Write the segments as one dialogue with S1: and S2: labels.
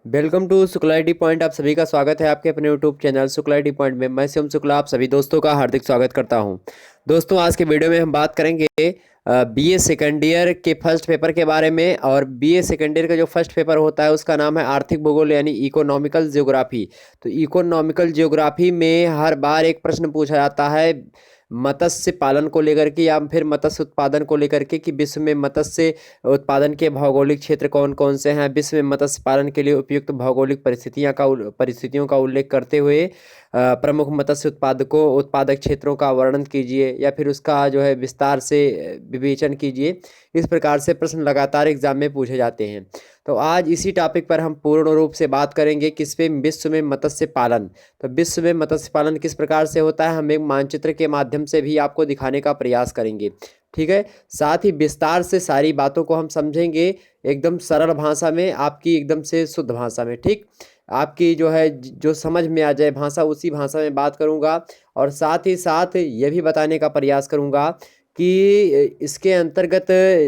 S1: Welcome to शुक्लाइटी point. आप सभी का स्वागत है आपके अपने यूट्यूब चैनल शुक्लाइटी पॉइंट में। मैं शिवम शुक्ला आप सभी दोस्तों का हार्दिक स्वागत करता हूं। दोस्तों, आज के वीडियो में हम बात करेंगे बीए सेकेंड ईयर के फर्स्ट पेपर के बारे में। और बीए सेकेंड ईयर का जो फर्स्ट पेपर होता है उसका नाम है आर्थिक भूगोल यानी इकोनॉमिकल ज्योग्राफी। तो इकोनॉमिकल ज्योग्राफी में हर बार एक प्रश्न पूछा जाता है मत्स्य पालन को लेकर के या फिर मत्स्य उत्पादन को लेकर के कि विश्व में मत्स्य उत्पादन के भौगोलिक क्षेत्र कौन कौन से हैं। विश्व में मत्स्य पालन के लिए उपयुक्त भौगोलिक परिस्थितियों का उल्लेख करते हुए प्रमुख मत्स्य उत्पादक क्षेत्रों का वर्णन कीजिए या फिर उसका जो है विस्तार से विवेचन कीजिए। इस प्रकार से प्रश्न लगातार एग्जाम में पूछे जाते हैं। तो आज इसी टॉपिक पर हम पूर्ण रूप से बात करेंगे किस पे, विश्व में मत्स्य पालन। तो विश्व में मत्स्य पालन किस प्रकार से होता है हम एक मानचित्र के माध्यम से भी आपको दिखाने का प्रयास करेंगे। ठीक है, साथ ही विस्तार से सारी बातों को हम समझेंगे एकदम सरल भाषा में, आपकी एकदम से शुद्ध भाषा में। ठीक, आपकी जो है जो समझ में आ जाए भाषा उसी भाषा में बात करूंगा। और साथ ही साथ ये भी बताने का प्रयास करूंगा कि इसके अंतर्गत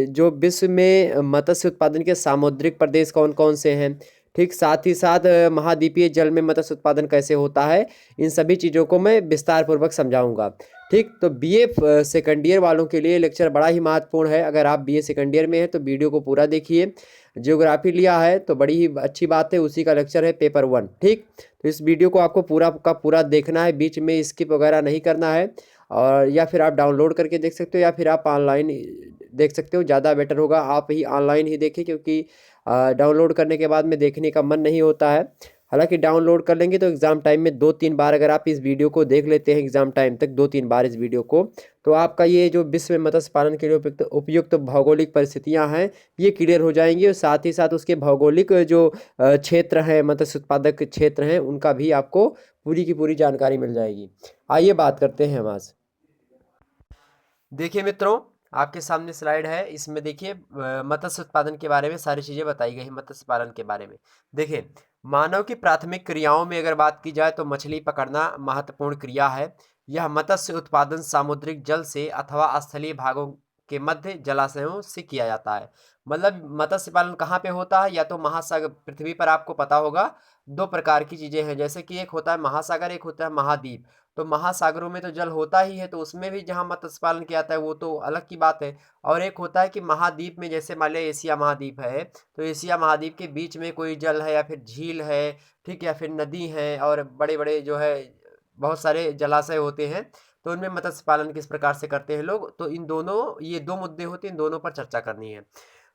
S1: जो विश्व में मत्स्य उत्पादन के सामुद्रिक प्रदेश कौन कौन से हैं। ठीक, साथ ही साथ महाद्वीपीय जल में मत्स्य उत्पादन कैसे होता है, इन सभी चीज़ों को मैं विस्तार पूर्वक समझाऊंगा। ठीक, तो बीए सेकंड ईयर वालों के लिए लेक्चर बड़ा ही महत्वपूर्ण है। अगर आप बीए सेकंड ईयर में हैं तो वीडियो को पूरा देखिए। ज्योग्राफी लिया है तो बड़ी ही अच्छी बात है, उसी का लेक्चर है पेपर 1। ठीक, तो इस वीडियो को आपको पूरा का पूरा देखना है, बीच में स्किप वगैरह नहीं करना है। और या फिर आप डाउनलोड करके देख सकते हो या फिर आप ऑनलाइन देख सकते हो, ज़्यादा बेटर होगा आप ही ऑनलाइन ही देखें, क्योंकि डाउनलोड करने के बाद में देखने का मन नहीं होता है। हालांकि डाउनलोड कर लेंगे तो एग्ज़ाम टाइम में 2-3 बार अगर आप इस वीडियो को देख लेते हैं एग्ज़ाम टाइम तक 2-3 बार इस वीडियो को, तो आपका ये जो विश्व में मत्स्य पालन के लिए उपयुक्त भौगोलिक परिस्थितियां हैं ये क्लियर हो जाएंगी। और साथ ही साथ उसके भौगोलिक जो क्षेत्र हैं, मत्स्य उत्पादक क्षेत्र हैं, उनका भी आपको पूरी की पूरी जानकारी मिल जाएगी। आइए बात करते हैं हम आज। देखिए मित्रों, आपके सामने स्लाइड है, इसमें देखिए मत्स्य उत्पादन के बारे में सारी चीजें बताई गई हैं। मत्स्य पालन के बारे में देखिए, मानव की प्राथमिक क्रियाओं में अगर बात की जाए तो मछली पकड़ना महत्वपूर्ण क्रिया है। यह मत्स्य उत्पादन सामुद्रिक जल से अथवा स्थलीय भागों के मध्य जलाशयों से किया जाता है। मतलब मत्स्य पालन कहाँ पे होता है, या तो महासागर, पृथ्वी पर आपको पता होगा दो प्रकार की चीजें हैं, जैसे कि एक होता है महासागर, एक होता है महाद्वीप। तो महासागरों में तो जल होता ही है, तो उसमें भी जहाँ मत्स्य पालन किया जाता है वो तो अलग की बात है। और एक होता है कि महाद्वीप में, जैसे मान लिया एशिया महाद्वीप है, तो एशिया महाद्वीप के बीच में कोई जल है या फिर झील है, ठीक, या फिर नदी है और बड़े बड़े जो है बहुत सारे जलाशय होते हैं, तो उनमें मत्स्य पालन किस प्रकार से करते हैं लोग। तो इन दोनों, ये दो मुद्दे होते हैं, इन दोनों पर चर्चा करनी है।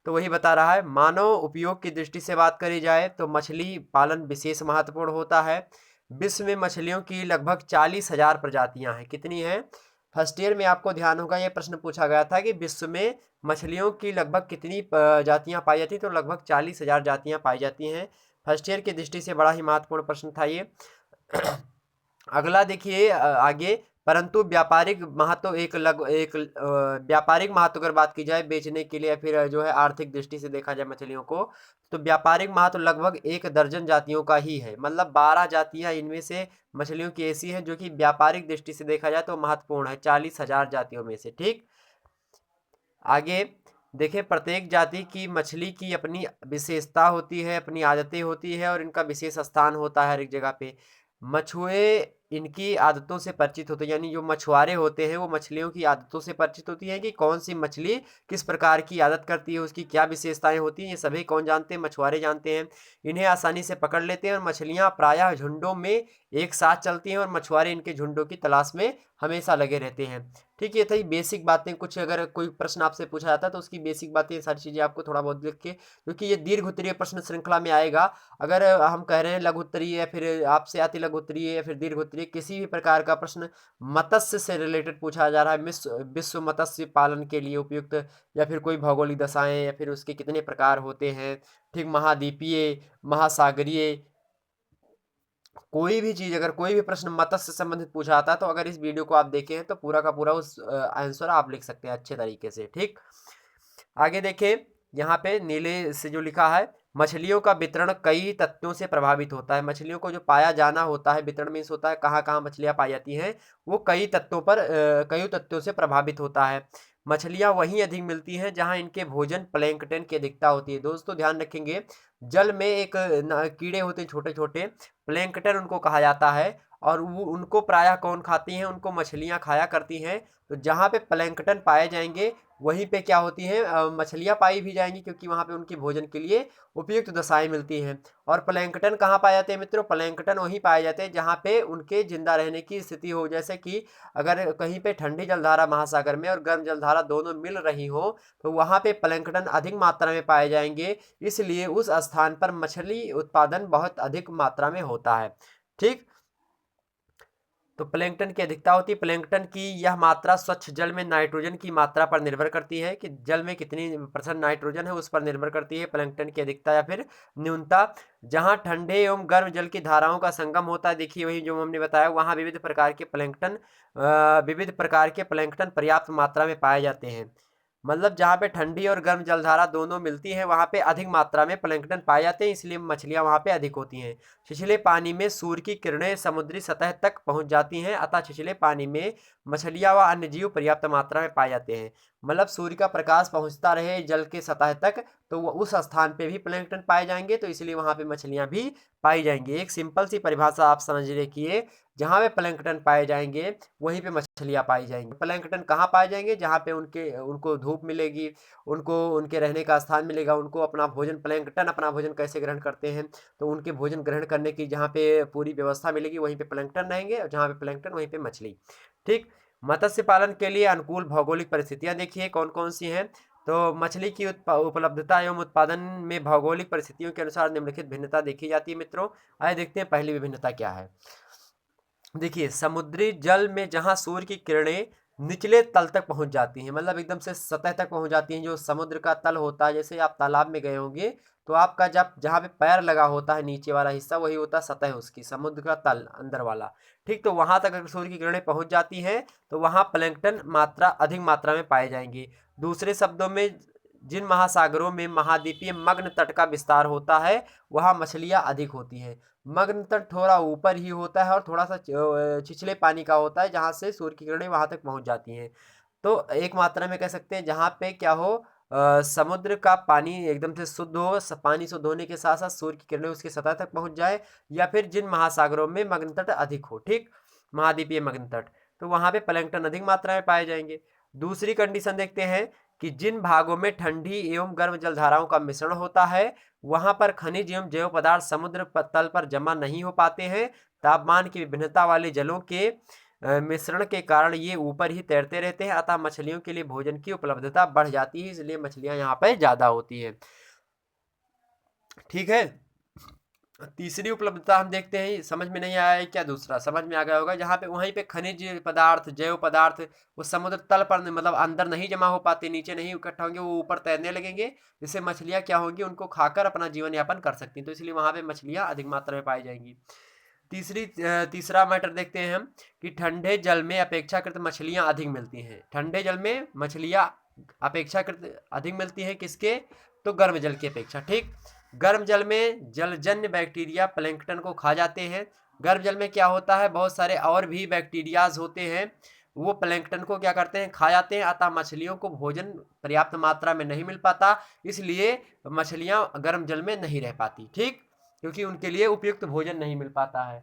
S1: तो वही बता रहा है, मानव उपयोग की दृष्टि से बात करी जाए तो मछली पालन विशेष महत्वपूर्ण होता है। विश्व में मछलियों की लगभग 40,000 प्रजातियां हैं। कितनी हैं? फर्स्ट ईयर में आपको ध्यान होगा ये प्रश्न पूछा गया था कि विश्व में मछलियों की लगभग कितनी जातियां पाई जाती, तो लगभग 40,000 जातियां पाई जाती हैं। फर्स्ट ईयर की दृष्टि से बड़ा ही महत्वपूर्ण प्रश्न था ये। अगला देखिए आगे, परंतु व्यापारिक महत्व व्यापारिक महत्व अगर बात की जाए बेचने के लिए, फिर जो है आर्थिक दृष्टि से देखा जाए मछलियों को, तो व्यापारिक महत्व लगभग 1 दर्जन जातियों का ही है। मतलब 12 जातियां इनमें से मछलियों की ऐसी हैं जो कि व्यापारिक दृष्टि से देखा जाए तो महत्वपूर्ण है 40,000 जातियों में से। ठीक, आगे देखिए, प्रत्येक जाति की मछली की अपनी विशेषता होती है, अपनी आदतें होती है और इनका विशेष स्थान होता है हर एक जगह पे। मछुए इनकी आदतों से परिचित होते हैं, यानी जो मछुआरे होते हैं वो मछलियों की आदतों से परिचित होती हैं कि कौन सी मछली किस प्रकार की आदत करती है, उसकी क्या विशेषताएं होती हैं, ये सभी कौन जानते हैं? मछुआरे जानते हैं। इन्हें आसानी से पकड़ लेते हैं और मछलियां प्रायः झुंडों में एक साथ चलती हैं और मछुआरे इनके झुंडों की तलाश में हमेशा लगे रहते हैं। ठीक, ये थी बेसिक बातें। कुछ अगर कोई प्रश्न आपसे पूछा जाता है तो उसकी बेसिक बातें, सारी चीजें आपको थोड़ा बहुत लिख के, क्योंकि ये दीर्घ उत्तरीय प्रश्न श्रृंखला में आएगा। अगर हम कह रहे हैं लघु उत्तरीय या फिर आपसे आती लघु उत्तरीय या फिर दीर्घ उत्तरीय, किसी भी प्रकार का प्रश्न मत्स्य से रिलेटेड पूछा जा रहा है, विश्व मत्स्य पालन के लिए उपयुक्त, या फिर कोई भौगोलिक दशाएं, या फिर उसके कितने प्रकार होते हैं, ठीक, महाद्वीपीय, महासागरीय, कोई भी चीज, अगर कोई भी प्रश्न मत्स्य से संबंधित पूछा आता है तो अगर इस वीडियो को आप देखे हैं तो पूरा का पूरा उस आंसर आप लिख सकते हैं अच्छे तरीके से। ठीक, आगे देखिए, यहाँ पे नीले से जो लिखा है, मछलियों का वितरण कई तथ्यों से प्रभावित होता है। मछलियों को जो पाया जाना होता है, वितरण मीन्स होता है कहाँ कहाँ मछलियाँ पाई जाती हैं, वो कई तथ्यों से प्रभावित होता है। मछलियाँ वहीं अधिक मिलती हैं जहाँ इनके भोजन प्लैंकटन की अधिकता होती है। दोस्तों ध्यान रखेंगे, जल में एक कीड़े होते हैं छोटे छोटे, प्लैंकटन उनको कहा जाता है, और वो उनको प्रायः कौन खाती हैं, उनको मछलियाँ खाया करती हैं। तो जहाँ पे प्लैंकटन पाए जाएंगे वहीं पे क्या होती हैं, मछलियाँ पाई भी जाएंगी, क्योंकि वहाँ पे उनके भोजन के लिए उपयुक्त दशाएं मिलती हैं। और प्लैंकटन कहाँ पाए जाते हैं मित्रों, प्लैंकटन वहीं पाए जाते हैं जहाँ पे उनके जिंदा रहने की स्थिति हो। जैसे कि अगर कहीं पे ठंडी जलधारा महासागर में और गर्म जलधारा दोनों मिल रही हो, तो वहाँ पे प्लैंकटन अधिक मात्रा में पाए जाएंगे, इसलिए उस स्थान पर मछली उत्पादन बहुत अधिक मात्रा में होता है। ठीक, तो प्लैंकटन की अधिकता होती है। प्लैंकटन की यह मात्रा स्वच्छ जल में नाइट्रोजन की मात्रा पर निर्भर करती है, कि जल में कितनी % नाइट्रोजन है उस पर निर्भर करती है प्लैंकटन की अधिकता या फिर न्यूनता। जहां ठंडे एवं गर्म जल की धाराओं का संगम होता है, देखिए वही जो हमने बताया, वहां विविध प्रकार के प्लैंकटन पर्याप्त मात्रा में पाए जाते हैं। मतलब जहाँ पे ठंडी और गर्म जलधारा दोनों मिलती है वहाँ पे अधिक मात्रा में प्लैंकटन पाए जाते हैं, इसलिए मछलियाँ वहाँ पे अधिक होती हैं। छिछले पानी में सूर्य की किरणें समुद्री सतह तक पहुँच जाती हैं, अतः छिछले पानी में मछलियाँ व अन्य जीव पर्याप्त मात्रा में पाए जाते हैं। मतलब सूर्य का प्रकाश पहुँचता रहे जल के सतह तक, तो वो उस स्थान पे भी प्लैंकटन पाए जाएंगे, तो इसलिए वहाँ पे मछलियाँ भी पाई जाएंगी। एक सिंपल सी परिभाषा आप समझ रखिए, जहाँ पे प्लैंकटन पाए जाएंगे वहीं पे मछलियाँ पाई जाएंगी। प्लैंकटन कहाँ पाए जाएंगे, जहाँ पे उनको धूप मिलेगी, उनको उनके रहने का स्थान मिलेगा, उनको अपना भोजन, प्लैंकटन अपना भोजन कैसे ग्रहण करते हैं, तो उनके भोजन ग्रहण करने की जहाँ पे पूरी व्यवस्था मिलेगी वहीं पे प्लैंकटन रहेंगे, और जहाँ पे प्लैंकटन वहीं पे मछली। ठीक, मत्स्य पालन के लिए अनुकूल भौगोलिक परिस्थितियाँ देखिए कौन कौन सी हैं। तो मछली की उपलब्धता एवं उत्पादन में भौगोलिक परिस्थितियों के अनुसार निम्नलिखित भिन्नता देखी जाती है मित्रों। आइए देखते हैं पहली विभिन्नता क्या है। देखिए, समुद्री जल में जहां सूर्य की किरणें निचले तल तक पहुंच जाती हैं, मतलब एकदम से सतह तक पहुंच जाती हैं, जो समुद्र का तल होता है, जैसे आप तालाब में गए होंगे तो आपका जब जहाँ पे पैर लगा होता है नीचे वाला हिस्सा, वही होता है सतह उसकी, समुद्र का तल अंदर वाला। ठीक, तो वहां तक अगर सूर्य की किरणें पहुंच जाती हैं तो वहां प्लैंकटन मात्रा अधिक मात्रा में पाए जाएंगे। दूसरे शब्दों में, जिन महासागरों में महाद्वीपीय मग्न तट का विस्तार होता है वहां मछलियां अधिक होती हैं। मग्न तट थोड़ा ऊपर ही होता है और थोड़ा सा छिछले पानी का होता है, जहाँ से सूर्य की किरणें वहां तक पहुंच जाती हैं। तो एक मात्रा में कह सकते हैं जहाँ पे क्या हो, समुद्र का पानी एकदम से शुद्ध हो, पानी शुद्ध होने के साथ साथ सूर्य की किरणें उसकी सतह तक पहुंच जाए, या फिर जिन महासागरों में मग्न तट अधिक हो, ठीक, महाद्वीपीय मग्न तट, तो वहां पे प्लैंकटन अधिक मात्रा में पाए जाएंगे। दूसरी कंडीशन देखते हैं कि जिन भागों में ठंडी एवं गर्म जलधाराओं का मिश्रण होता है वहां पर खनिज एवं जैव पदार्थ समुद्र तल पर जमा नहीं हो पाते हैं। तापमान की विभिन्नता वाले जलों के मिश्रण के कारण ये ऊपर ही तैरते रहते हैं, अतः मछलियों के लिए भोजन की उपलब्धता बढ़ जाती है, इसलिए मछलियां यहाँ पर ज्यादा होती हैं। ठीक है, तीसरी उपलब्धता हम देखते हैं, समझ में नहीं आया है क्या, दूसरा समझ में आ गया होगा, जहाँ पे वहीं पे खनिज पदार्थ जैव पदार्थ वो समुद्र तल पर, मतलब अंदर नहीं जमा हो पाते, नीचे नहीं इकट्ठा होंगे, वो ऊपर तैरने लगेंगे, जिससे मछलियाँ क्या होंगी, उनको खाकर अपना जीवन यापन कर सकती हैं, तो इसलिए वहाँ पे मछलियाँ अधिक मात्रा में पाई जाएंगी। तीसरा मैटर देखते हैं हम कि ठंडे जल में अपेक्षाकृत मछलियाँ अधिक मिलती हैं। ठंडे जल में मछलियाँ अपेक्षाकृत अधिक मिलती हैं किसके, तो गर्म जल की अपेक्षा। ठीक, गर्म जल में जलजन्य बैक्टीरिया प्लैंकटन को खा जाते हैं। गर्म जल में क्या होता है, बहुत सारे और भी बैक्टीरियाज होते हैं, वो प्लैंकटन को क्या करते हैं, खा जाते हैं, अतः मछलियों को भोजन पर्याप्त मात्रा में नहीं मिल पाता, इसलिए मछलियां गर्म जल में नहीं रह पाती। ठीक, क्योंकि उनके लिए उपयुक्त भोजन नहीं मिल पाता है।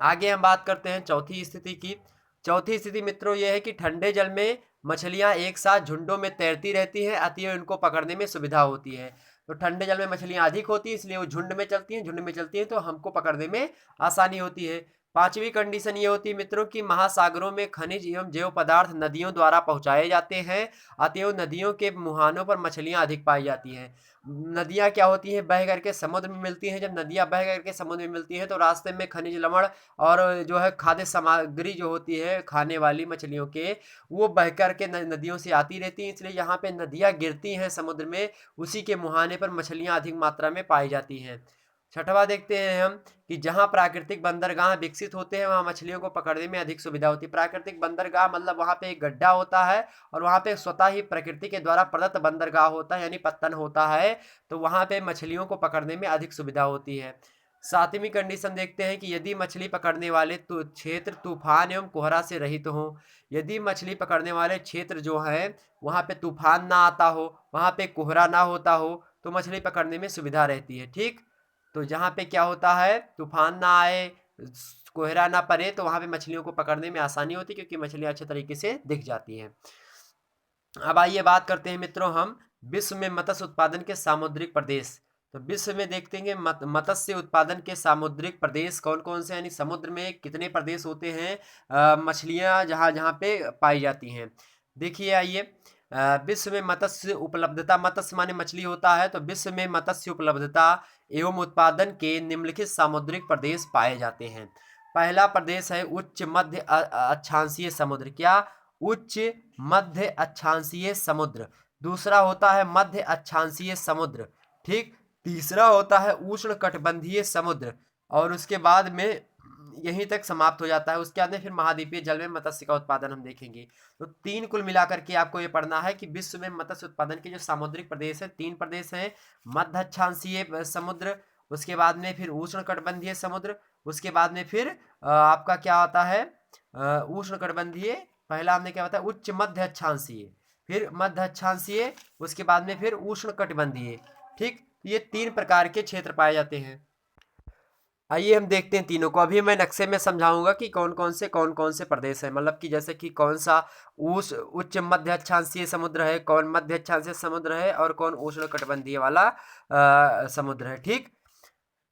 S1: आगे हम बात करते हैं चौथी स्थिति की। चौथी स्थिति मित्रों यह है कि ठंडे जल में मछलियां एक साथ झुंडों में तैरती रहती हैं, अतः इनको पकड़ने में सुविधा होती है। तो ठंडे जल में मछलियां अधिक होती है, इसलिए वो झुंड में चलती हैं, झुंड में चलती हैं तो हमको पकड़ने में आसानी होती है। पांचवी कंडीशन ये होती है मित्रों कि महासागरों में खनिज एवं जैव पदार्थ नदियों द्वारा पहुंचाए जाते हैं, अतएव नदियों के मुहानों पर मछलियां अधिक पाई जाती हैं। नदियां क्या होती हैं, बह करके समुद्र में मिलती हैं। जब नदियां बह करके समुद्र में मिलती हैं तो रास्ते में खनिज लवण और जो है खाद्य सामग्री जो होती है खाने वाली मछलियों के, वो बह करके नदियों से आती रहती हैं, इसलिए यहाँ पे नदियाँ गिरती हैं समुद्र में, उसी के मुहाने पर मछलियाँ अधिक मात्रा में पाई जाती हैं। छठवां देखते हैं हम कि जहाँ प्राकृतिक बंदरगाह विकसित होते हैं वहाँ मछलियों को पकड़ने में अधिक सुविधा होती है। प्राकृतिक बंदरगाह मतलब वहाँ पे एक गड्ढा होता है और वहाँ पे स्वतः ही प्रकृति के द्वारा प्रदत्त बंदरगाह होता है, यानी पत्तन होता है, तो वहाँ पे मछलियों को पकड़ने में अधिक सुविधा होती है। सातवीं कंडीशन देखते हैं कि यदि मछली पकड़ने वाले तो क्षेत्र तूफान एवं कोहरा से रहित हो। यदि मछली पकड़ने वाले क्षेत्र जो है वहाँ पे तूफान ना आता हो, वहाँ पे कोहरा ना होता हो, तो मछली पकड़ने में सुविधा रहती है। ठीक, तो जहाँ पे क्या होता है, तूफान ना आए, कोहरा ना पड़े, तो वहाँ पे मछलियों को पकड़ने में आसानी होती है, क्योंकि मछलियाँ अच्छे तरीके से दिख जाती हैं। अब आइए बात करते हैं मित्रों हम विश्व में मत्स्य उत्पादन के सामुद्रिक प्रदेश। तो विश्व में देखते हैं मत्स्य उत्पादन के सामुद्रिक प्रदेश कौन कौन से, यानी समुद्र में कितने प्रदेश होते हैं मछलियां जहां जहां पे पाई जाती हैं। देखिए आइए, विश्व में मत्स्य उपलब्धता, मत्स्य माने मछली होता है, तो विश्व में मत्स्य उपलब्धता एवं उत्पादन के निम्नलिखित सामुद्रिक प्रदेश पाए जाते हैं। पहला प्रदेश है उच्च मध्य अक्षांशीय समुद्र। क्या? उच्च मध्य अक्षांशीय समुद्र। दूसरा होता है मध्य अक्षांशीय समुद्र। ठीक, तीसरा होता है उष्ण कटिबंधीय समुद्र, और उसके बाद में यहीं तक समाप्त हो जाता है। उसके बाद में फिर महाद्वीपीय जल में मत्स्य का उत्पादन हम देखेंगे। तो तीन कुल मिलाकर के आपको ये पढ़ना है कि विश्व में मत्स्य उत्पादन के जो सामुद्रिक प्रदेश है, तीन प्रदेश हैं। मध्य अक्षांशीय समुद्र, उसके बाद में फिर उष्ण कटिबंधीय समुद्र, उसके बाद में फिर आपका क्या आता है, उष्ण कटिबंधीय, पहला हमने क्या बताया, उच्च मध्य अक्षांशीय, फिर मध्य अक्षांशीय, उसके बाद में फिर उष्ण कटिबंधीय। ठीक, ये तीन प्रकार के क्षेत्र पाए जाते हैं। आइए हम देखते हैं तीनों को। अभी मैं नक्शे में समझाऊंगा कि कौन कौन से प्रदेश हैं, मतलब कि जैसे कि कौन सा उच्च मध्य अक्षांशीय समुद्र है, कौन मध्य अक्षांशीय समुद्र है, और कौन उष्ण कटिबंधीय वाला समुद्र है। ठीक,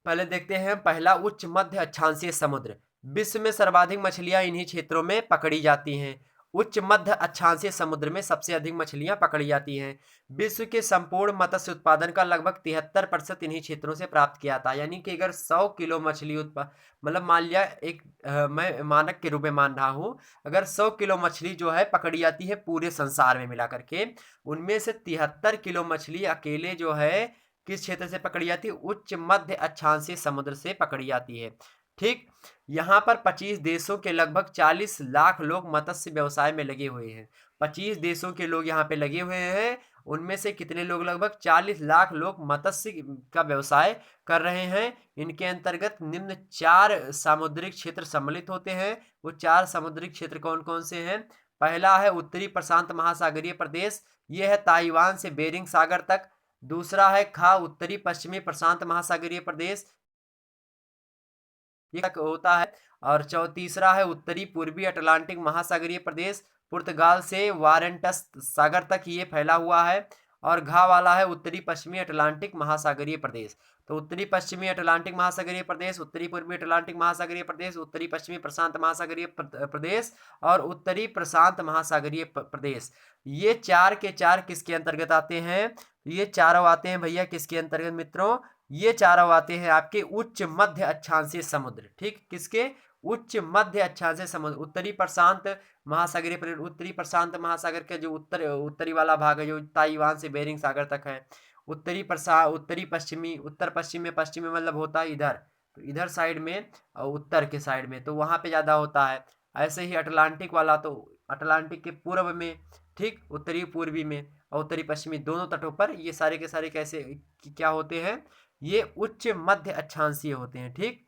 S1: पहले देखते हैं पहला उच्च मध्य अक्षांशीय समुद्र। विश्व में सर्वाधिक मछलियां इन्हीं क्षेत्रों में पकड़ी जाती हैं। उच्च मध्य अक्षांशीय समुद्र में सबसे अधिक मछलियां पकड़ी जाती हैं। विश्व के संपूर्ण मत्स्य उत्पादन का लगभग 73% इन्हीं क्षेत्रों से प्राप्त किया था। यानी कि अगर 100 किलो मछली मतलब मान लिया एक मैं मानक के रूप में मान रहा हूँ, अगर 100 किलो मछली जो है पकड़ी जाती है पूरे संसार में मिला करके, उनमें से 73 किलो मछली अकेले जो है किस क्षेत्र से पकड़ी जाती है, उच्च मध्य अक्षांशीय समुद्र से पकड़ी जाती है। ठीक, यहाँ पर 25 देशों के लगभग 40 लाख लोग मत्स्य व्यवसाय में लगे हुए हैं। 25 देशों के लोग यहाँ पे लगे हुए हैं, उनमें से कितने लोग, लगभग 40 लाख लोग मत्स्य का व्यवसाय कर रहे हैं। इनके अंतर्गत निम्न 4 सामुद्रिक क्षेत्र सम्मिलित होते हैं। वो 4 सामुद्रिक क्षेत्र कौन कौन से हैं? पहला है उत्तरी प्रशांत महासागरीय प्रदेश, ये है ताइवान से बेरिंग सागर तक। दूसरा है खा उत्तरी पश्चिमी प्रशांत महासागरीय प्रदेश, ये होता है। और तीसरा है उत्तरी पूर्वी अटलांटिक महासागरीय प्रदेश, पुर्तगाल से वारेंटस सागर तक ये फैला हुआ है। और घा वाला है उत्तरी पश्चिमी अटलांटिक महासागरीय प्रदेश। तो उत्तरी पश्चिमी अटलांटिक महासागरीय प्रदेश, उत्तरी पूर्वी अटलांटिक महासागरीय प्रदेश, उत्तरी पश्चिमी प्रशांत महासागरीय प्रदेश, और उत्तरी प्रशांत महासागरीय प्रदेश, ये 4 के 4 किसके अंतर्गत आते हैं? ये चारों आते हैं भैया किसके अंतर्गत मित्रों? ये चारों आते हैं आपके उच्च मध्य अक्षांशीय समुद्र। ठीक, किसके? उच्च मध्य अक्षांशीय समुद्र। उत्तरी प्रशांत महासागरीय उत्तरी प्रशांत महासागर के जो उत्तरी वाला भाग है, जो ताइवान से बेरिंग सागर तक है। उत्तरी पश्चिमी, उत्तर पश्चिम में, पश्चिम में मतलब होता है इधर, तो इधर साइड में और उत्तर के साइड में, तो वहां पे ज्यादा होता है। ऐसे ही अटलांटिक वाला, तो अटलांटिक के पूर्व में, ठीक, उत्तरी पूर्वी में और उत्तरी पश्चिमी दोनों तटों पर ये सारे के सारे कैसे क्या होते हैं? ये उच्च मध्य अक्षांशीय होते हैं। ठीक,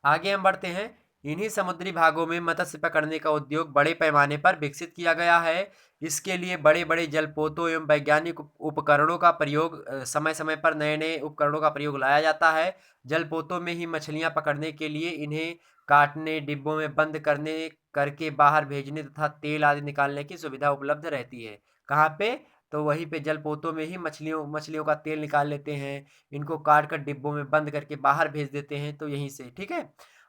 S1: आगे हम बढ़ते हैं। इन्हीं समुद्री भागों में मत्स्य पकड़ने का उद्योग बड़े पैमाने पर विकसित किया गया है। इसके लिए बड़े बड़े जलपोतों एवं वैज्ञानिक उपकरणों का प्रयोग, समय समय पर नए नए उपकरणों का प्रयोग लाया जाता है। जलपोतों में ही मछलियां पकड़ने के लिए इन्हें काटने, डिब्बों में बंद करने करके बाहर भेजने तथा तेल आदि निकालने की सुविधा उपलब्ध रहती है। कहाँ पे? तो वहीं पे जलपोतों में ही मछलियों का तेल निकाल लेते हैं, इनको काट कर डिब्बों में बंद करके बाहर भेज देते हैं, तो यहीं से। ठीक है,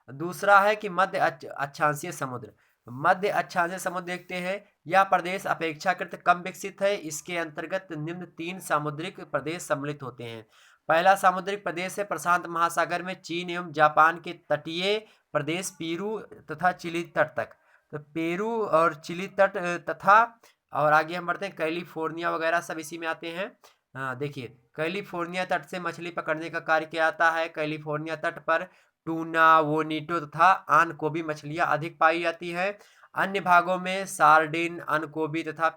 S1: दूसरा है कि मध्य अक्षांशीय समुद्र। मध्य अक्षांशीय समुद्र देखते हैं, यह प्रदेश अपेक्षाकृत कम विकसित है। इसके अंतर्गत निम्न 3 सामुद्रिक प्रदेश सम्मिलित होते हैं। पहला सामुद्रिक प्रदेश है प्रशांत महासागर में चीन एवं जापान के तटीय प्रदेश पेरू तथा चिली तट तक। तो पेरू और चिली तट तथा, और आगे हम बढ़ते हैं, कैलिफोर्निया वगैरह सब इसी में आते हैं। देखिए, कैलिफोर्निया तट से मछली पकड़ने का कार्य किया जाता है। कैलिफोर्निया तट पर टूना, वोनीटो तथा अनकोबी मछलियां अधिक पाई जाती हैं। अन्य भागों में सार्डिन, अनकोबी तथा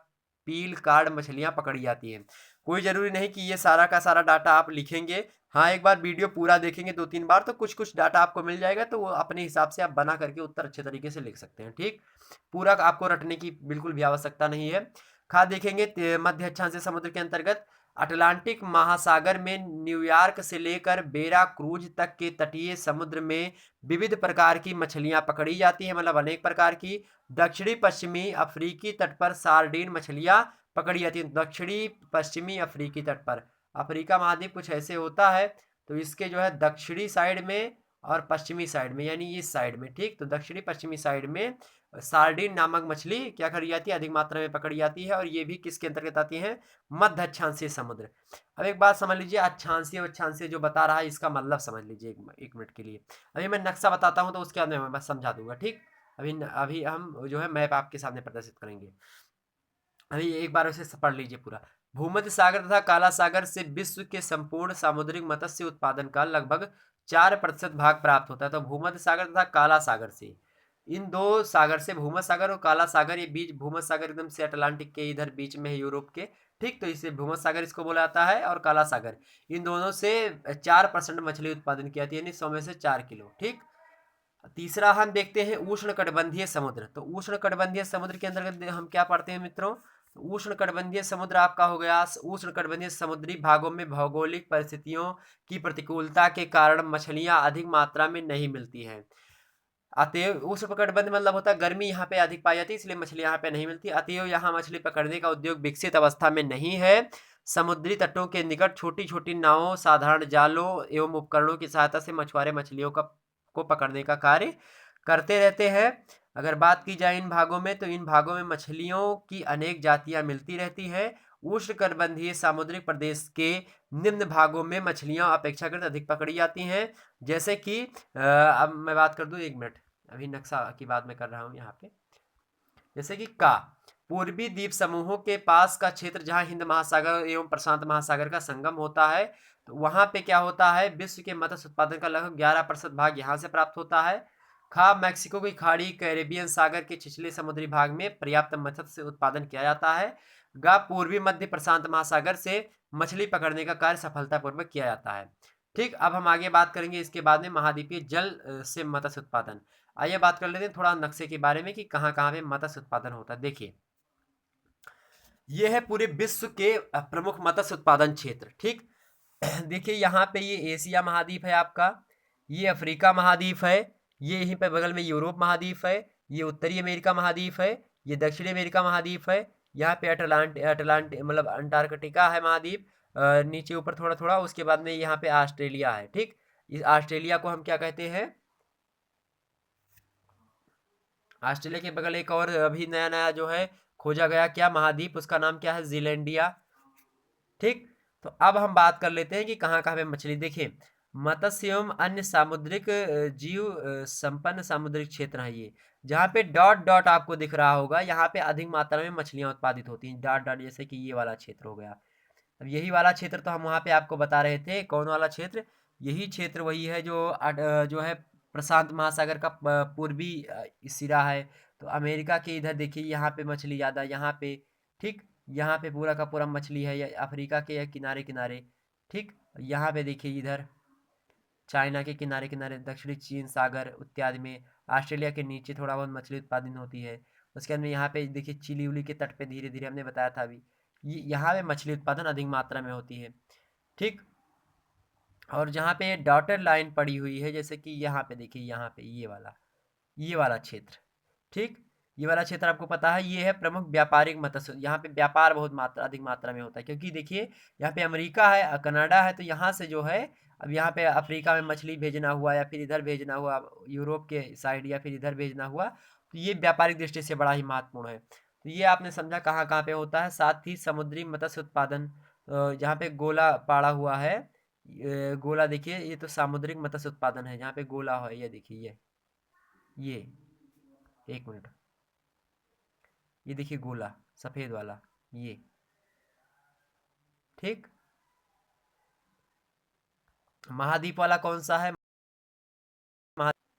S1: पील कार्ड मछलियां पकड़ी जाती हैं। कोई जरूरी नहीं कि ये सारा का सारा डाटा आप लिखेंगे। हाँ, एक बार वीडियो पूरा देखेंगे 2-3 बार तो कुछ कुछ डाटा आपको मिल जाएगा, तो वो अपने हिसाब से आप बना करके उत्तर अच्छे तरीके से लिख सकते हैं। ठीक, पूरा आपको रटने की बिल्कुल भी आवश्यकता नहीं है। खा देखेंगे मध्य अक्षांशीय समुद्र के अंतर्गत अटलांटिक महासागर में न्यूयॉर्क से लेकर वेरा क्रूज तक के तटीय समुद्र में विविध प्रकार की मछलियां पकड़ी जाती हैं, मतलब अनेक प्रकार की। दक्षिणी पश्चिमी अफ्रीकी तट पर सार्डिन मछलियां पकड़ी जाती हैं। दक्षिणी पश्चिमी अफ्रीकी तट पर, अफ्रीका महाद्वीप कुछ ऐसे होता है, तो इसके जो है दक्षिणी साइड में और पश्चिमी साइड में, यानी इस साइड में, ठीक। तो दक्षिणी पश्चिमी साइड में सार्डिन नामक मछली क्या करी जाती है, अधिक मात्रा में पकड़ी जाती है, और ये भी किसके अंतर्गत आती है, मध्य अक्षांशीय समुद्र। अब एक बात समझ लीजिए, अक्षांशीय अक्षांशीय जो बता रहा है इसका मतलब समझ लीजिए एक मिनट के लिए। अभी मैं नक्शा बताता हूँ तो उसके बाद मैं बस समझा दूंगा, ठीक। अभी हम जो है मैप आपके सामने प्रदर्शित करेंगे। अभी एक बार उसे पढ़ लीजिए पूरा। भूमध्य सागर तथा काला सागर से विश्व के संपूर्ण सामुद्रिक मत्स्य उत्पादन का लगभग 4% भाग प्राप्त होता है। तो भूमध्य सागर तथा काला सागर से, इन दो सागर से, भूमध्य सागर और काला सागर, ये बीच, भूमध्य सागर एकदम से अटलांटिक के इधर बीच में है, यूरोप के, ठीक। तो इसे भूमध्य सागर इसको बोला जाता है, और काला सागर, इन दोनों से 4% मछली उत्पादन की जाती है, यानी 100 में से 4 किलो, ठीक। तीसरा हम देखते हैं उष्णकटिबंधीय समुद्र। तो उष्णकटिबंधीय समुद्र के अंतर्गत हम क्या पढ़ते हैं मित्रों, उष्णकटिबंधीय समुद्र आपका हो गया, उष्णकटिबंधीय समुद्री भागों में भौगोलिक परिस्थितियों की प्रतिकूलता के कारण मछलियां अधिक मात्रा में नहीं मिलती हैं। अतएव उष्णकटिबंध मतलब होता है गर्मी यहाँ पे अधिक पाई जाती है, इसलिए मछली यहाँ पे नहीं मिलती। अतएव यहाँ मछली पकड़ने का उद्योग विकसित अवस्था में नहीं है। समुद्री तटों के निकट छोटी छोटी नावों, साधारण जालों एवं उपकरणों की सहायता से मछुआरे मछलियों को पकड़ने का कार्य करते रहते हैं। अगर बात की जाए इन भागों में, तो इन भागों में मछलियों की अनेक जातियां मिलती रहती हैं। उष्णकटिबंधीय सामुद्रिक प्रदेश के निम्न भागों में मछलियां अपेक्षाकृत अधिक पकड़ी जाती हैं, जैसे कि अब मैं बात कर दूं, एक मिनट, अभी नक्शा की बात मैं कर रहा हूं यहाँ पे। जैसे कि का पूर्वी द्वीप समूहों के पास का क्षेत्र जहां हिंद महासागर एवं प्रशांत महासागर का संगम होता है, तो वहां पे क्या होता है, विश्व के मत्स्य उत्पादन का लगभग 11% भाग यहाँ से प्राप्त होता है। खा मैक्सिको की खाड़ी, कैरेबियन सागर के छिछले समुद्री भाग में पर्याप्त मत्स्य उत्पादन किया जाता है। गा पूर्वी मध्य प्रशांत महासागर से मछली पकड़ने का कार्य सफलतापूर्वक किया जाता है, ठीक। अब हम आगे बात करेंगे इसके बाद में महाद्वीपीय जल से मत्स्य उत्पादन। आइए बात कर लेते हैं थोड़ा नक्शे के बारे में कि कहाँ कहाँ पे मत्स्य उत्पादन होता है। देखिए, ये है पूरे विश्व के प्रमुख मत्स्य उत्पादन क्षेत्र, ठीक। देखिए यहाँ पे ये एशिया महाद्वीप है आपका, ये अफ्रीका महाद्वीप है, ये यहीं पे बगल में यूरोप महाद्वीप है, ये उत्तरी अमेरिका महाद्वीप है, ये दक्षिणी अमेरिका महाद्वीप है, यहाँ पे अटलांट मतलब अंटार्कटिका है महाद्वीप, नीचे ऊपर थोड़ा थोड़ा, उसके बाद में यहाँ पे ऑस्ट्रेलिया है, ठीक। इस ऑस्ट्रेलिया को हम क्या कहते हैं, ऑस्ट्रेलिया के बगल एक और अभी नया नया जो है खोजा गया क्या महाद्वीप, उसका नाम क्या है, जीलैंडिया, ठीक। तो अब हम बात कर लेते हैं कि कहाँ कहाँ पे मछली। देखिए, मत्स्य एवं अन्य सामुद्रिक जीव संपन्न सामुद्रिक क्षेत्र है ये, जहाँ पे डॉट डॉट आपको दिख रहा होगा, यहाँ पे अधिक मात्रा में मछलियाँ उत्पादित होती हैं, डॉट डॉट, जैसे कि ये वाला क्षेत्र हो गया। अब यही वाला क्षेत्र तो हम वहाँ पे आपको बता रहे थे, कौन वाला क्षेत्र, यही क्षेत्र वही है जो जो है प्रशांत महासागर का पूर्वी सिरा है। तो अमेरिका के इधर देखिए, यहाँ पे मछली ज़्यादा, यहाँ पे, ठीक। यहाँ पे पूरा का पूरा मछली है, या अफ्रीका के या किनारे किनारे, ठीक। यहाँ पे देखिए इधर चाइना के किनारे किनारे, दक्षिणी चीन सागर इत्यादि में, ऑस्ट्रेलिया के नीचे थोड़ा बहुत मछली उत्पादन होती है। उसके बाद में यहाँ पे देखिए चिली उली के तट पे धीरे धीरे, हमने बताया था अभी, यहाँ पे मछली उत्पादन अधिक मात्रा में होती है, ठीक। और जहाँ पे डॉटेड लाइन पड़ी हुई है, जैसे कि यहाँ पे देखिए, यहाँ पे ये वाला क्षेत्र, ठीक। ये वाला क्षेत्र आपको पता है, ये है प्रमुख व्यापारिक मत्स्य, यहाँ पे व्यापार बहुत अधिक मात्रा में होता है, क्योंकि देखिए यहाँ पे अमेरिका है, कनाडा है, तो यहाँ से जो है, अब यहाँ पे अफ्रीका में मछली भेजना हुआ या फिर इधर भेजना हुआ, यूरोप के साइड या फिर इधर भेजना हुआ, तो ये व्यापारिक दृष्टि से बड़ा ही महत्वपूर्ण है। तो ये आपने समझा कहाँ कहाँ पे होता है। साथ ही समुद्री मत्स्य उत्पादन, जहाँ पे गोला पाड़ा हुआ है, गोला देखिए, ये तो सामुद्रिक मत्स्य उत्पादन है, जहाँ पे गोला है, ये देखिए, ये एक मिनट, ये देखिए गोला सफेद वाला, ये, ठीक। महाद्वीप वाला कौन सा है,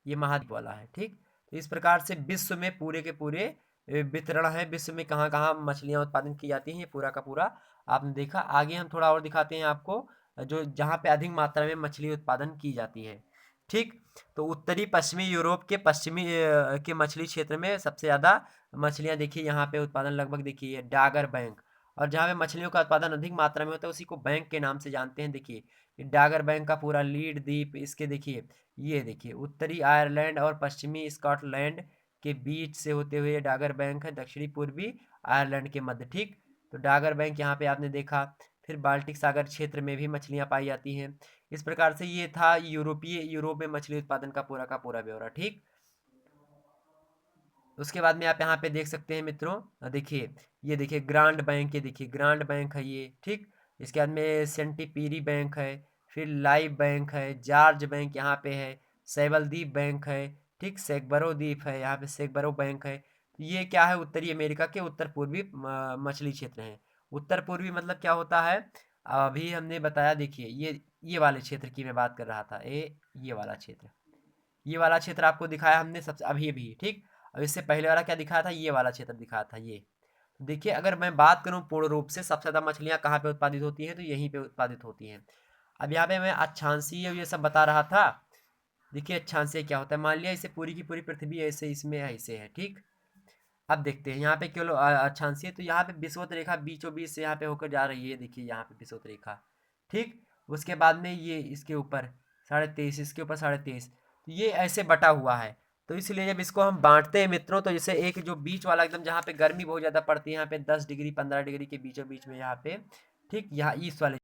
S1: ये महाद्वीप वाला है, ठीक। तो इस प्रकार से विश्व में पूरे के पूरे वितरण है, विश्व में कहाँ कहाँ मछलियाँ उत्पादन की जाती हैं, ये पूरा का पूरा आपने देखा। आगे हम थोड़ा और दिखाते हैं आपको, जो जहाँ पे अधिक मात्रा में मछली उत्पादन की जाती है, ठीक। तो उत्तरी पश्चिमी यूरोप के पश्चिमी के मछली क्षेत्र में सबसे ज़्यादा मछलियाँ देखिए यहाँ पे उत्पादन, लगभग देखिए डागर बैंक, और जहाँ पे मछलियों का उत्पादन अधिक मात्रा में होता है उसी को बैंक के नाम से जानते हैं। देखिए ये डागर बैंक का पूरा लीड द्वीप, इसके देखिए ये देखिए उत्तरी आयरलैंड और पश्चिमी स्कॉटलैंड के बीच से होते हुए ये डागर बैंक है, दक्षिणी पूर्वी आयरलैंड के मध्य। ठीक, तो डागर बैंक यहाँ पे आपने देखा। फिर बाल्टिक सागर क्षेत्र में भी मछलियाँ पाई जाती हैं। इस प्रकार से ये था यूरोप में मछली उत्पादन का पूरा ब्यौरा। ठीक, उसके बाद में आप यहाँ पे देख सकते हैं मित्रों, देखिए ये देखिए ग्रांड बैंक, ये देखिए ग्रांड बैंक है ये। ठीक, इसके बाद में सेंटीपीरी बैंक है, फिर लाइव बैंक है, जॉर्ज बैंक यहाँ पे है, सैबलदीप बैंक है। ठीक, सेगबरो द्वीप है, यहाँ पे सेगबरो बैंक है। तो ये क्या है, उत्तरी अमेरिका के उत्तर पूर्वी मछली क्षेत्र हैं। उत्तर पूर्वी मतलब क्या होता है, अभी हमने बताया। देखिए ये वाले क्षेत्र की मैं बात कर रहा था, ये वाला क्षेत्र, ये वाला क्षेत्र आपको दिखाया हमने सबसे अभी अभी। ठीक, अब इससे पहले वाला क्या दिखाया था, ये वाला क्षेत्र दिखाया था ये। देखिए अगर मैं बात करूं पूर्ण रूप से सबसे ज़्यादा मछलियां कहाँ पे उत्पादित होती हैं, तो यहीं पे उत्पादित होती हैं। अब यहाँ पे मैं अक्षांशीय ये सब बता रहा था। देखिए अक्षांशीय क्या होता है, मान लिया इसे पूरी की पूरी पृथ्वी ऐसे इसमें ऐसे है। ठीक, अब देखते हैं यहाँ पे केवल अक्षांशीय, तो यहाँ पे विषुवत रेखा बीचों बीच से यहाँ पे होकर जा रही है। देखिए यहाँ पे विषुवत रेखा। ठीक, उसके बाद में ये इसके ऊपर 23.5, इसके ऊपर 23.5, तो ये ऐसे बटा हुआ है। तो इसलिए जब इसको हम बांटते हैं मित्रों, तो जैसे एक जो बीच वाला एकदम जहाँ पे गर्मी बहुत ज़्यादा पड़ती है, यहाँ पे 10 डिग्री 15 डिग्री के बीचों बीच में यहाँ पे, ठीक, यहाँ ईस्ट वाले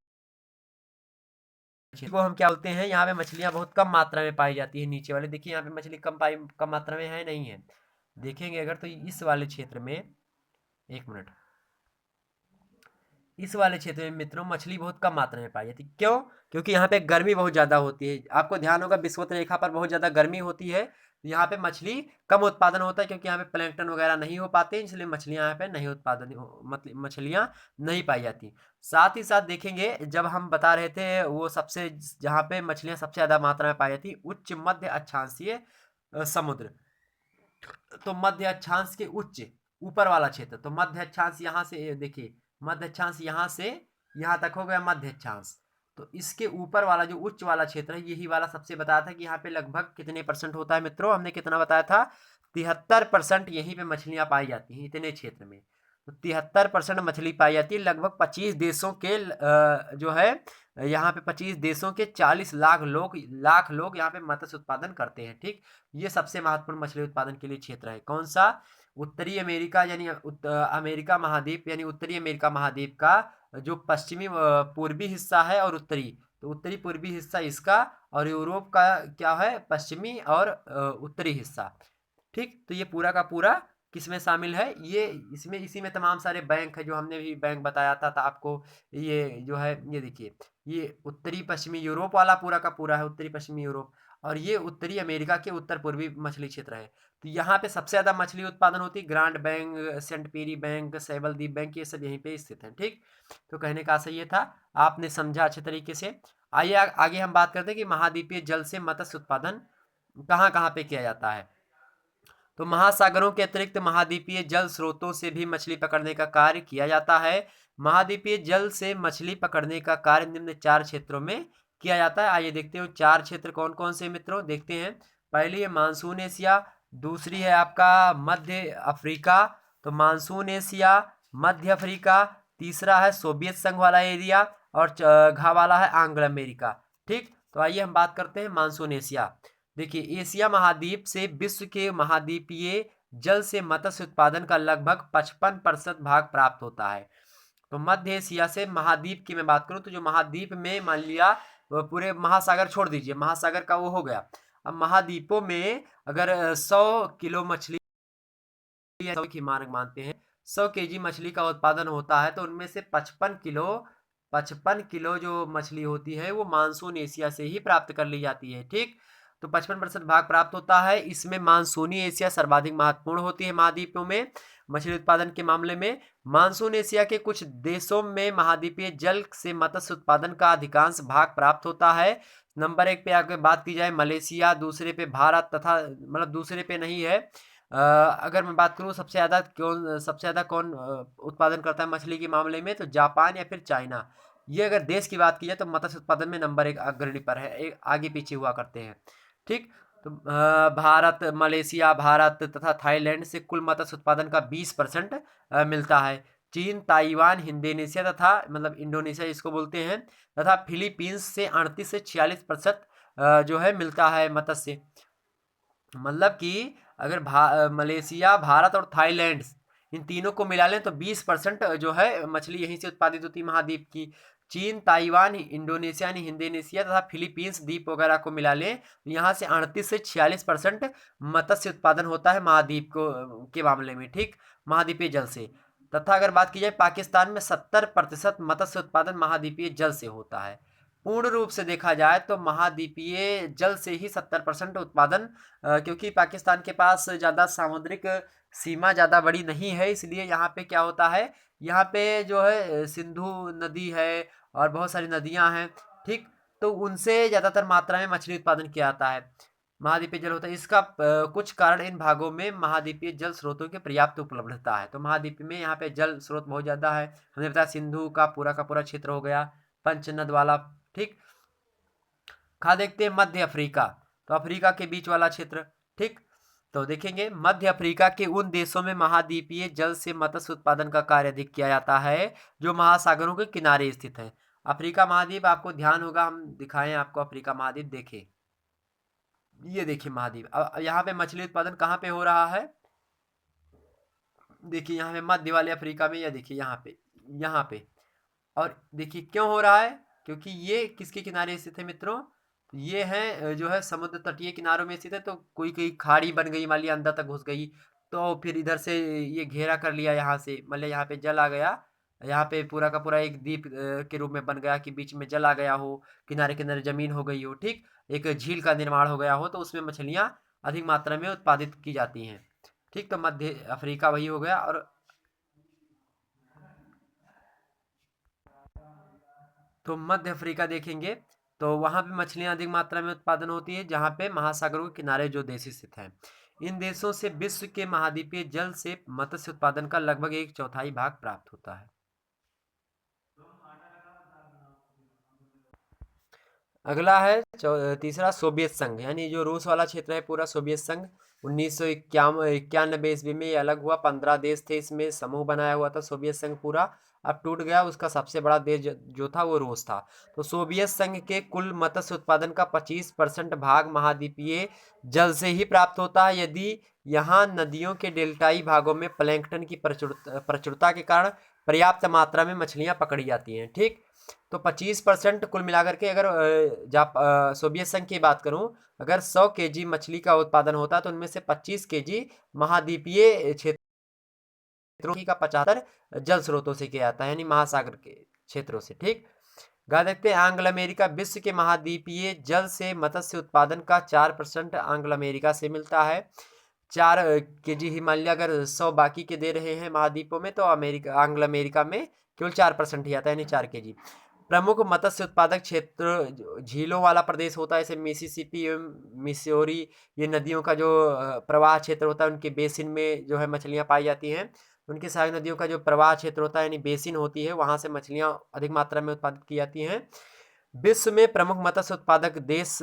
S1: को हम क्या बोलते हैं, यहाँ पे मछलियाँ बहुत कम मात्रा में पाई जाती है। नीचे वाले देखिए यहाँ पे मछली कम मात्रा में है नहीं है, देखेंगे अगर तो इस वाले क्षेत्र में, एक मिनट, इस वाले क्षेत्र में मित्रों मछली बहुत कम मात्रा में पाई जाती है। क्यों? क्योंकि यहाँ पे गर्मी बहुत ज़्यादा होती है। आपको ध्यान होगा विषुवत रेखा पर बहुत ज़्यादा गर्मी होती है, तो यहाँ पे मछली कम उत्पादन होता है, क्योंकि यहाँ पे प्लैंकटन वगैरह नहीं हो पाते, इसलिए मछलियाँ यहाँ पे नहीं उत्पादन मतलब मछलियाँ नहीं पाई जाती। साथ ही साथ देखेंगे जब हम बता रहे थे वो सबसे जहाँ पे मछलियाँ सबसे ज़्यादा मात्रा में पाई जाती उच्च मध्य अक्षांशीय समुद्र, तो मध्य अक्षांश के उच्च ऊपर वाला क्षेत्र, तो मध्य अक्षांश यहाँ से देखिए, मध्य अक्षांश यहाँ से यहाँ तक हो गया मध्य अक्षांश, तो इसके ऊपर वाला जो उच्च वाला क्षेत्र है, यही वाला सबसे बताया था कि यहाँ पे लगभग कितने परसेंट होता है मित्रों, हमने कितना बताया था, 73% यहीं पे मछलियाँ पाई जाती हैं इतने क्षेत्र में। तो 73% मछली पाई जाती है। लगभग 25 देशों के जो है यहाँ पे 25 देशों के 40 लाख लोग यहाँ पे मत्स्य उत्पादन करते हैं। ठीक, ये सबसे महत्वपूर्ण मछली उत्पादन के लिए क्षेत्र है। कौन सा? उत्तरी अमेरिका, यानी अमेरिका महाद्वीप, यानी उत्तरी अमेरिका महाद्वीप का जो पश्चिमी पूर्वी हिस्सा है और उत्तरी, तो उत्तरी पूर्वी हिस्सा इसका, और यूरोप का क्या है, पश्चिमी और उत्तरी हिस्सा। ठीक, तो ये पूरा का पूरा किसमें शामिल है, ये इसमें इसी में तमाम सारे बैंक है जो हमने भी बैंक बताया था आपको। ये जो है ये देखिए, ये उत्तरी पश्चिमी यूरोप वाला पूरा का पूरा है, उत्तरी पश्चिमी यूरोप, और ये उत्तरी अमेरिका के उत्तर पूर्वी मछली क्षेत्र है। तो यहाँ पे सबसे ज़्यादा मछली उत्पादन होती है। ग्रांड बैंक, सेंट पीरी बैंक, सैबलदीप बैंक, ये सब यहीं पे स्थित हैं। ठीक, तो कहने का आशय ये था, आपने समझा अच्छे तरीके से। आइए आगे हम बात करते हैं कि महाद्वीपीय जल से मत्स्य उत्पादन कहाँ कहाँ पे किया जाता है। तो महासागरों के अतिरिक्त महाद्वीपीय जल स्रोतों से भी मछली पकड़ने का कार्य किया जाता है। महाद्वीपीय जल से मछली पकड़ने का कार्य निम्न 4 क्षेत्रों में किया जाता है। आइए देखते हैं 4 क्षेत्र कौन कौन से मित्रों, देखते हैं। पहली है मानसून एशिया, दूसरी है आपका मध्य अफ्रीका, तो मानसून एशिया, मध्य अफ्रीका, तीसरा है सोवियत संघ वाला एरिया, और घा वाला है आंग्ल अमेरिका। ठीक, तो आइए हम बात करते हैं मानसून एशिया। देखिए एशिया महाद्वीप से विश्व के महाद्वीपीय जल से मत्स्य उत्पादन का लगभग 55% भाग प्राप्त होता है। तो मध्य एशिया से महाद्वीप की मैं बात करूं, तो जो महाद्वीप में मान लिया पूरे महासागर छोड़ दीजिए, महासागर का वो हो गया। अब महाद्वीपों में अगर 100 किलो मछली, 100 की मानक मानते हैं, 100 kg मछली का उत्पादन होता है, तो उनमें से 55 किलो जो मछली होती है वो मानसून एशिया से ही प्राप्त कर ली जाती है। ठीक, तो 55% भाग प्राप्त होता है। इसमें मानसूनी एशिया सर्वाधिक महत्वपूर्ण होती है महाद्वीपों में मछली उत्पादन के मामले में। मानसून एशिया के कुछ देशों में महाद्वीपीय जल से मत्स्य उत्पादन का अधिकांश भाग प्राप्त होता है। नंबर 1 पे अगर बात की जाए मलेशिया, दूसरे पे भारत, तथा मतलब दूसरे पे नहीं है, अगर मैं बात करूँ सबसे ज़्यादा कौन उत्पादन करता है मछली के मामले में, तो जापान या फिर चाइना। ये अगर देश की बात की जाए तो मत्स्य उत्पादन में नंबर 1 अग्रणी पर है, एक आगे पीछे हुआ करते हैं। ठीक, तो मलेशिया, भारत तथा थाईलैंड से कुल मत्स्य उत्पादन का 20% मिलता है। चीन, ताइवान, इंडोनेशिया तथा मतलब इंडोनेशिया इसको बोलते हैं, तथा फिलीपींस से 38 से 46% जो है मिलता है मत्स्य। मतलब कि अगर मलेशिया, भारत और थाईलैंड इन तीनों को मिला लें तो 20% जो है मछली यहीं से उत्पादित होती है महाद्वीप की। चीन, ताइवान, इंडोनेशिया यानी इंडोनेशिया तथा फिलीपींस द्वीप वगैरह को मिला लें तो यहाँ से 38 से 46% मत्स्य उत्पादन होता है महाद्वीप को के मामले में, ठीक, महाद्वीपीय जल से। तथा अगर बात की जाए पाकिस्तान में 70% मत्स्य उत्पादन महाद्वीपीय जल से होता है। पूर्ण रूप से देखा जाए तो महाद्वीपीय जल से ही 70% उत्पादन, क्योंकि पाकिस्तान के पास ज़्यादा सामुद्रिक सीमा ज़्यादा बड़ी नहीं है, इसलिए यहाँ पे क्या होता है, यहाँ पे जो है सिंधु नदी है और बहुत सारी नदियाँ हैं, ठीक, तो उनसे ज़्यादातर मात्रा में मछली उत्पादन किया जाता है। महाद्वीपीय जल होता है इसका कुछ कारण इन भागों में महाद्वीपीय जल स्रोतों की पर्याप्त उपलब्धता है। तो महाद्वीप में यहाँ पे जल स्रोत बहुत ज़्यादा है, हमने बताया सिंधु का पूरा क्षेत्र हो गया, पंचनद वाला, ठीक। खा देखते हैं मध्य अफ्रीका, तो अफ्रीका के बीच वाला क्षेत्र, ठीक। तो देखेंगे मध्य अफ्रीका के उन देशों में महाद्वीपीय जल से मत्स्य उत्पादन का कार्य अधिक किया जाता है जो महासागरों के किनारे स्थित है। अफ्रीका महाद्वीप आपको ध्यान होगा, हम दिखाएं आपको अफ्रीका महाद्वीप, देखें ये देखिए महाद्वीप। अब यहाँ पे मछली उत्पादन कहाँ पे हो रहा है, देखिए यहाँ पे मध्य वाले अफ्रीका में, या देखिए यहाँ पे, और देखिए क्यों हो रहा है, क्योंकि ये किसके किनारे स्थित है मित्रों, ये है जो है समुद्र तटीय किनारों में स्थित है। तो कोई कोई खाड़ी बन गई, मान लिया अंदर तक घुस गई, तो फिर इधर से ये घेरा कर लिया, यहाँ से मतलब यहाँ पे जल आ गया, यहाँ पे पूरा का पूरा एक द्वीप के रूप में बन गया कि बीच में जल आ गया हो, किनारे किनारे जमीन हो गई हो, ठीक, एक झील का निर्माण हो गया हो, तो उसमें मछलियाँ अधिक मात्रा में उत्पादित की जाती हैं, ठीक। तो मध्य अफ्रीका वही हो गया। और तो मध्य अफ्रीका देखेंगे तो वहाँ पे मछलियाँ अधिक मात्रा में उत्पादन होती है, जहाँ पे महासागरों के किनारे जो देश स्थित हैं। इन देशों से विश्व के महाद्वीपीय जल से मत्स्य उत्पादन का लगभग 1/4 भाग प्राप्त होता है। अगला है तीसरा सोवियत संघ, यानी जो रूस वाला क्षेत्र है पूरा सोवियत संघ। 1991 ईस्वी में ये अलग हुआ, 15 देश थे इसमें समूह बनाया हुआ था सोवियत संघ पूरा, अब टूट गया। उसका सबसे बड़ा देश जो था वो रूस था। तो सोवियत संघ के कुल मत्स्य उत्पादन का 25% भाग महाद्वीपीय जल से ही प्राप्त होता है। यदि यहाँ नदियों के डेल्टाई भागों में प्लैंकटन की प्रचुरता के कारण पर्याप्त मात्रा में मछलियाँ पकड़ी जाती हैं, ठीक। तो 25% कुल मिलाकर के, अगर सोवियत संघ की बात करूं, अगर 100 केजी मछली का उत्पादन होता तो उनमें से 25 केजी महाद्वीपीय क्षेत्रों का 75 जल स्रोतों से किया जाता है, यानी महासागर के क्षेत्रों से, ठीक। गा देखते हैं एंग्ल अमेरिका, विश्व के महाद्वीपीय जल से मत्स्य उत्पादन का 4% एंग्ल अमेरिका से मिलता है। 4 केजी हिमालय अगर 100 बाकी के दे रहे हैं महाद्वीपों में, तो अमेरिका एंग्ल अमेरिका में केवल 4% ही आता है, यानी 4 केजी। प्रमुख मत्स्य उत्पादक क्षेत्र झीलों वाला प्रदेश होता है, जैसे मिसिसिपी एवं मिसौरी, ये नदियों का जो प्रवाह क्षेत्र होता है, उनके बेसिन में जो है मछलियाँ पाई जाती हैं। उनकी सारी नदियों का जो प्रवाह क्षेत्र होता है, यानी बेसिन होती है, वहाँ से मछलियाँ अधिक मात्रा में उत्पादित की जाती हैं। विश्व में प्रमुख मत्स्य उत्पादक देश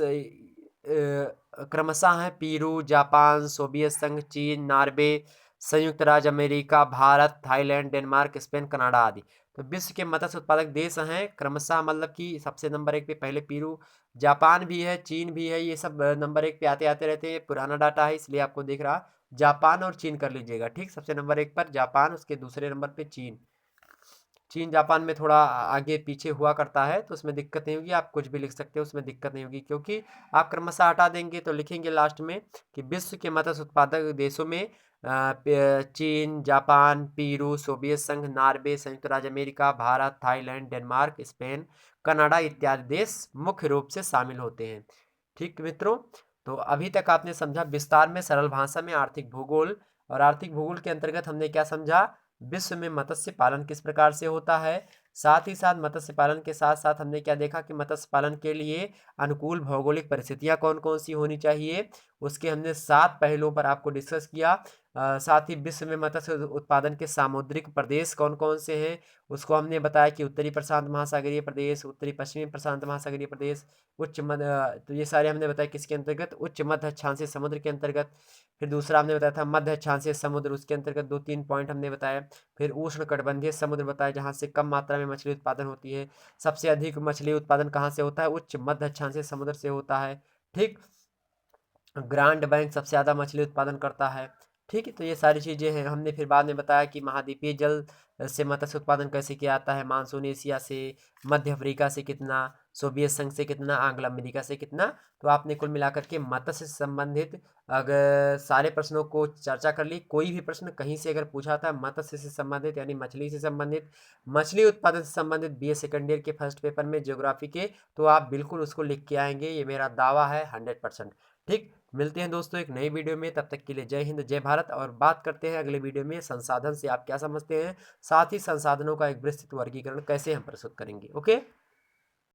S1: क्रमशः हैं पेरू, जापान, सोवियत संघ, चीन, नॉर्वे, संयुक्त राज्य America, Bharat, Thailand, Denmark, Spain, Canada आदि। तो विश्व के मत्स्य उत्पादक देश हैं क्रमशः, मतलब कि सबसे नंबर 1 पे पहले पेरू, जापान भी है, चीन भी है, ये सब नंबर 1 पे आते आते रहते हैं। पुराना डाटा है इसलिए आपको दिख रहा, जापान और चीन कर लीजिएगा, ठीक। सबसे नंबर 1 पर जापान, उसके दूसरे नंबर पे चीन। चीन जापान में थोड़ा आगे पीछे हुआ करता है, तो उसमें दिक्कत नहीं होगी, आप कुछ भी लिख सकते हो, उसमें दिक्कत नहीं होगी, क्योंकि आप क्रमशः हटा देंगे तो लिखेंगे लास्ट में कि विश्व के मत्स्य उत्पादक देशों में चीन, जापान, पेरू, सोवियत संघ, नॉर्वे, संयुक्त राज्य America, Bharat, Thailand, Denmark, Spain, Canada इत्यादि देश मुख्य रूप से शामिल होते हैं, ठीक मित्रों। तो अभी तक आपने समझा विस्तार में सरल भाषा में आर्थिक भूगोल, और आर्थिक भूगोल के अंतर्गत हमने क्या समझा, विश्व में मत्स्य पालन किस प्रकार से होता है। साथ ही साथ मत्स्य पालन के साथ साथ हमने क्या देखा कि मत्स्य पालन के लिए अनुकूल भौगोलिक परिस्थितियां कौन कौन सी होनी चाहिए, उसके हमने 7 पहलुओं पर आपको डिस्कस किया। साथ ही विश्व में मत्स्य उत्पादन के सामुद्रिक प्रदेश कौन कौन से हैं उसको हमने बताया कि उत्तरी प्रशांत महासागरीय प्रदेश, उत्तरी पश्चिमी प्रशांत महासागरीय प्रदेश, उच्च मध्य, तो ये सारे हमने बताया किसके अंतर्गत, उच्च मध्य अक्षांशीय समुद्र के अंतर्गत। फिर दूसरा हमने बताया था मध्य अक्षांशीय समुद्र, उसके अंतर्गत 2-3 पॉइंट हमने बताया। फिर उष्ण कटिबंधीय समुद्र बताया जहाँ से कम मात्रा में मछली उत्पादन होती है। सबसे अधिक मछली उत्पादन कहाँ से होता है, उच्च मध्य अक्षांशीय समुद्र से होता है। ठीक, ग्रांड बैंक सबसे ज़्यादा मछली उत्पादन करता है। ठीक है, तो ये सारी चीज़ें हैं। हमने फिर बाद में बताया कि महाद्वीपीय जल से मत्स्य उत्पादन कैसे किया जाता है, मानसून एशिया से, मध्य अफ्रीका से कितना, सोवियत संघ से कितना, आंग्ल अमेरिका से कितना। तो आपने कुल मिलाकर के मत्स्य से संबंधित अगर सारे प्रश्नों को चर्चा कर ली। कोई भी प्रश्न कहीं से अगर पूछा था मत्स्य से संबंधित यानी मछली से संबंधित, मछली उत्पादन से संबंधित बीए सेकेंड ईयर के फर्स्ट पेपर में ज्योग्राफी के, तो आप बिल्कुल उसको लिख के आएंगे, ये मेरा दावा है 100%। ठीक, मिलते हैं दोस्तों एक नई वीडियो में, तब तक के लिए जय हिंद जय भारत। और बात करते हैं अगले वीडियो में संसाधन से आप क्या समझते हैं, साथ ही संसाधनों का एक विस्तृत वर्गीकरण कैसे हम प्रस्तुत करेंगे। ओके।